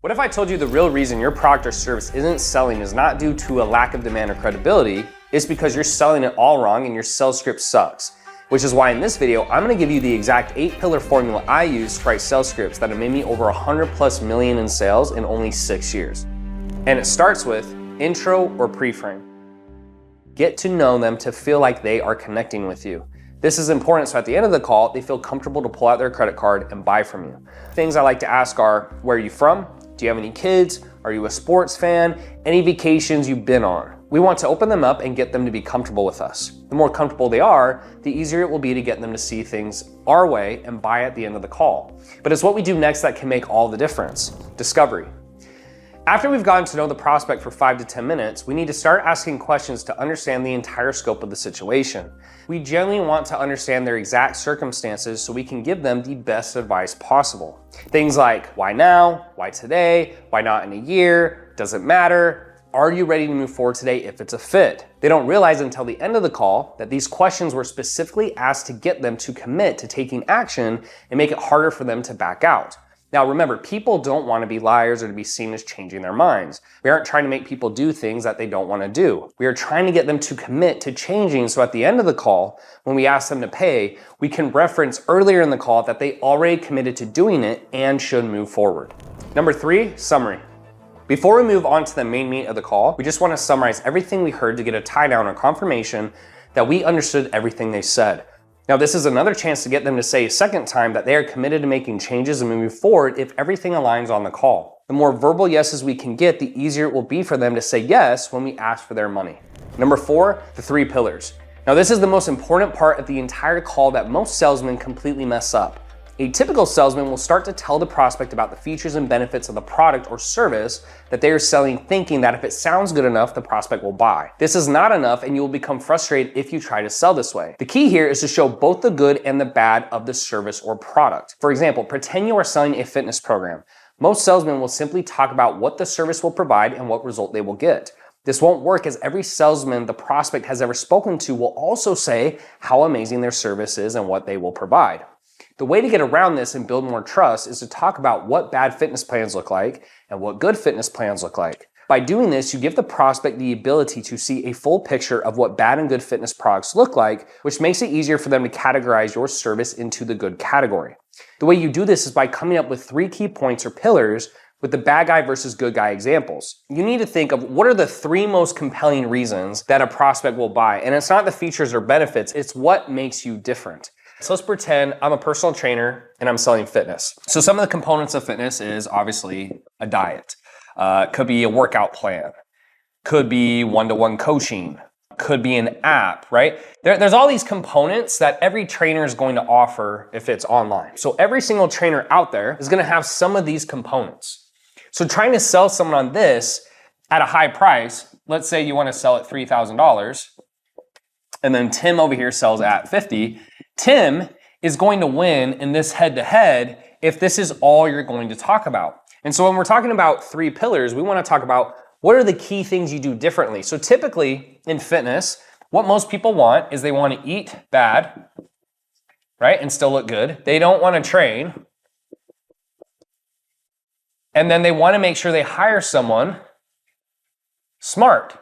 What if I told you the real reason your product or service isn't selling is not due to a lack of demand or credibility, it's because you're selling it all wrong and your sales script sucks. Which is why in this video, I'm gonna give you the exact 8-pillar formula I use to write sales scripts that have made me over 100+ million in sales in only 6 years. And it starts with intro or pre-frame. Get to know them to feel like they are connecting with you. This is important so at the end of the call, they feel comfortable to pull out their credit card and buy from you. Things I like to ask are, where are you from? Do you have any kids? Are you a sports fan? Any vacations you've been on? We want to open them up and get them to be comfortable with us. The more comfortable they are, the easier it will be to get them to see things our way and buy at the end of the call. But it's what we do next that can make all the difference. Discovery. After we've gotten to know the prospect for 5 to 10 minutes, we need to start asking questions to understand the entire scope of the situation. We generally want to understand their exact circumstances so we can give them the best advice possible. Things like, why now? Why today? Why not in a year? Does it matter? Are you ready to move forward today if it's a fit? They don't realize until the end of the call that these questions were specifically asked to get them to commit to taking action and make it harder for them to back out. Now remember, people don't want to be liars or to be seen as changing their minds. We aren't trying to make people do things that they don't want to do. We are trying to get them to commit to changing so at the end of the call, when we ask them to pay, we can reference earlier in the call that they already committed to doing it and should move forward. Number 3, summary. Before we move on to the main meat of the call, we just want to summarize everything we heard to get a tie down or confirmation that we understood everything they said. Now, this is another chance to get them to say a second time that they are committed to making changes and moving forward if everything aligns on the call. The more verbal yeses we can get, the easier it will be for them to say yes when we ask for their money. Number 4, the 3 pillars. Now, this is the most important part of the entire call that most salesmen completely mess up. A typical salesman will start to tell the prospect about the features and benefits of the product or service that they are selling, thinking that if it sounds good enough, the prospect will buy. This is not enough and you will become frustrated if you try to sell this way. The key here is to show both the good and the bad of the service or product. For example, pretend you are selling a fitness program. Most salesmen will simply talk about what the service will provide and what result they will get. This won't work as every salesman the prospect has ever spoken to will also say how amazing their service is and what they will provide. The way to get around this and build more trust is to talk about what bad fitness plans look like and what good fitness plans look like. By doing this, you give the prospect the ability to see a full picture of what bad and good fitness products look like, which makes it easier for them to categorize your service into the good category. The way you do this is by coming up with 3 key points or pillars with the bad guy versus good guy examples. You need to think of what are the 3 most compelling reasons that a prospect will buy. And it's not the features or benefits, it's what makes you different. So let's pretend I'm a personal trainer and I'm selling fitness. So some of the components of fitness is obviously a diet. Could be a workout plan. Could be one-to-one coaching. Could be an app, right? There's all these components that every trainer is going to offer if it's online. So every single trainer out there is going to have some of these components. So trying to sell someone on this at a high price, let's say you want to sell at $3,000, and then Tim over here sells at $50,000. Tim is going to win in this head-to-head if this is all you're going to talk about. And so when we're talking about 3 pillars, we want to talk about what are the key things you do differently. So typically in fitness, what most people want is they want to eat bad, right, and still look good. They don't want to train. And then they want to make sure they hire someone smart.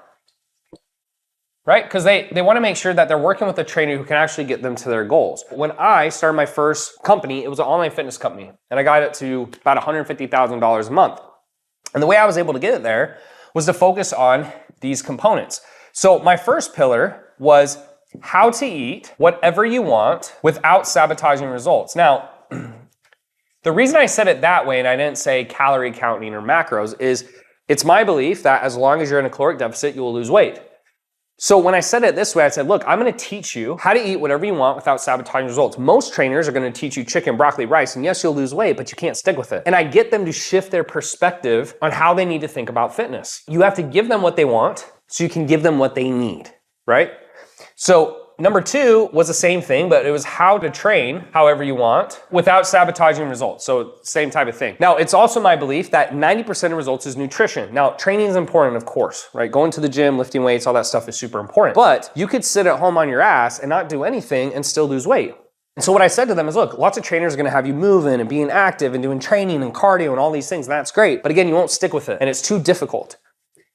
Right? Because they want to make sure that they're working with a trainer who can actually get them to their goals. When I started my first company, it was an online fitness company, and I got it to about $150,000 a month. And the way I was able to get it there was to focus on these components. So my first pillar was how to eat whatever you want without sabotaging results. Now, the reason I said it that way and I didn't say calorie counting or macros is it's my belief that as long as you're in a caloric deficit, you will lose weight. So when I said it this way, I said, look, I'm going to teach you how to eat whatever you want without sabotaging results. Most trainers are going to teach you chicken, broccoli, rice, and yes, you'll lose weight, but you can't stick with it. And I get them to shift their perspective on how they need to think about fitness. You have to give them what they want so you can give them what they need, right? So number 2 was the same thing, but it was how to train however you want without sabotaging results. So same type of thing. Now, it's also my belief that 90% of results is nutrition. Now, training is important, of course, right? Going to the gym, lifting weights, all that stuff is super important. But you could sit at home on your ass and not do anything and still lose weight. And so what I said to them is, look, lots of trainers are gonna have you moving and being active and doing training and cardio and all these things, and that's great. But again, you won't stick with it, and it's too difficult.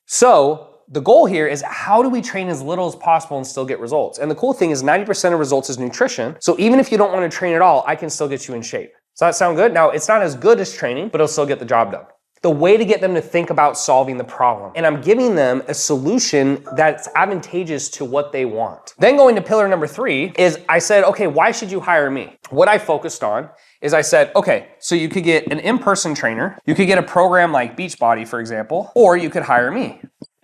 So the goal here is, how do we train as little as possible and still get results? And the cool thing is 90% of results is nutrition. So even if you don't want to train at all, I can still get you in shape. Does that sound good? Now, it's not as good as training, but it'll still get the job done. The way to get them to think about solving the problem. And I'm giving them a solution that's advantageous to what they want. Then going to pillar number 3 is, I said, okay, why should you hire me? What I focused on is, I said, okay, so you could get an in-person trainer, you could get a program like Beachbody, for example, or you could hire me.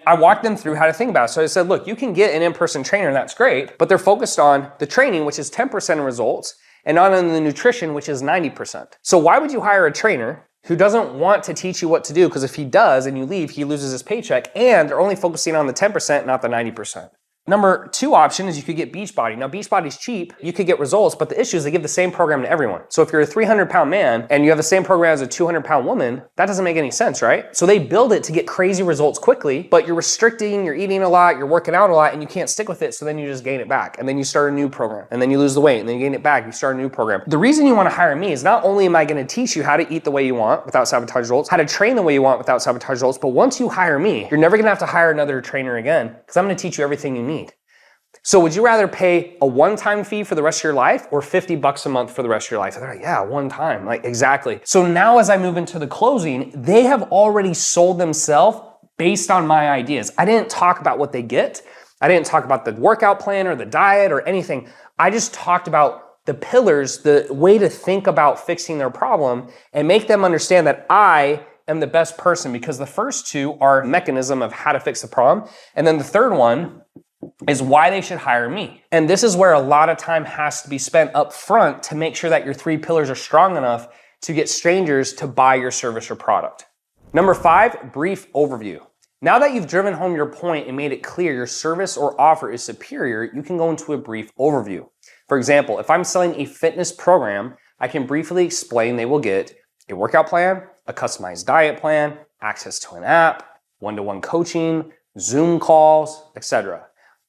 I walked them through how to think about it. So I said, look, you can get an in-person trainer, and that's great, but they're focused on the training, which is 10% of results, and not on the nutrition, which is 90%. So why would you hire a trainer who doesn't want to teach you what to do? Because if he does and you leave, he loses his paycheck, and they're only focusing on the 10%, not the 90%. Number 2 option is you could get Beachbody. Now, Beachbody's cheap. You could get results, but the issue is they give the same program to everyone. So if you're a 300-pound man and you have the same program as a 200-pound woman, that doesn't make any sense, right? So they build it to get crazy results quickly, but you're restricting, you're eating a lot, you're working out a lot, and you can't stick with it, so then you just gain it back. And then you start a new program, and then you lose the weight, and then you gain it back, you start a new program. The reason you want to hire me is not only am I going to teach you how to eat the way you want without sabotage results, how to train the way you want without sabotage results, but once you hire me, you're never going to have to hire another trainer again, because I'm going to teach you everything you need. So would you rather pay a one-time fee for the rest of your life or $50 a month for the rest of your life? And they're like, yeah, one time, like exactly. So now as I move into the closing, they have already sold themselves based on my ideas. I didn't talk about what they get. I didn't talk about the workout plan or the diet or anything. I just talked about the pillars, the way to think about fixing their problem and make them understand that I am the best person, because the first 2 are a mechanism of how to fix the problem. And then the third one is why they should hire me. And this is where a lot of time has to be spent up front to make sure that your 3 pillars are strong enough to get strangers to buy your service or product. Number 5, brief overview. Now that you've driven home your point and made it clear your service or offer is superior, you can go into a brief overview. For example, if I'm selling a fitness program, I can briefly explain they will get a workout plan, a customized diet plan, access to an app, one-to-one coaching, Zoom calls, etc.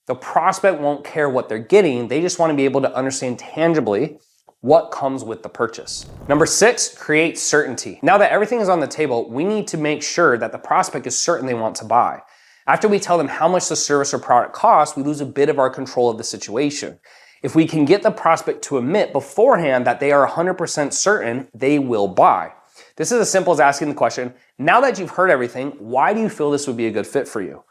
The prospect won't care what they're getting. They just want to be able to understand tangibly what comes with the purchase. Number 6, create certainty. Now that everything is on the table, we need to make sure that the prospect is certain they want to buy. After we tell them how much the service or product costs, we lose a bit of our control of the situation. If we can get the prospect to admit beforehand that they are 100% certain, they will buy. This is as simple as asking the question, now that you've heard everything, why do you feel this would be a good fit for you?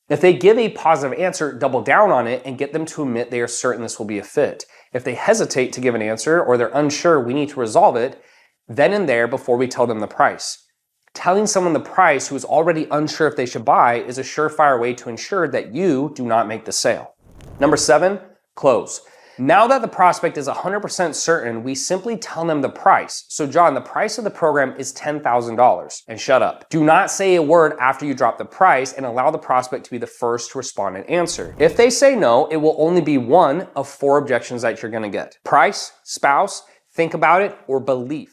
If they give a positive answer, double down on it and get them to admit they are certain this will be a fit. If they hesitate to give an answer or they're unsure, we need to resolve it then and there before we tell them the price. Telling someone the price who is already unsure if they should buy is a surefire way to ensure that you do not make the sale. Number 7, close. Now that the prospect is 100% certain, we simply tell them the price. So John, the price of the program is $10,000, and shut up. Do not say a word after you drop the price and allow the prospect to be the first to respond and answer. If they say no, it will only be one of 4 objections that you're gonna get. Price, spouse, think about it, or belief.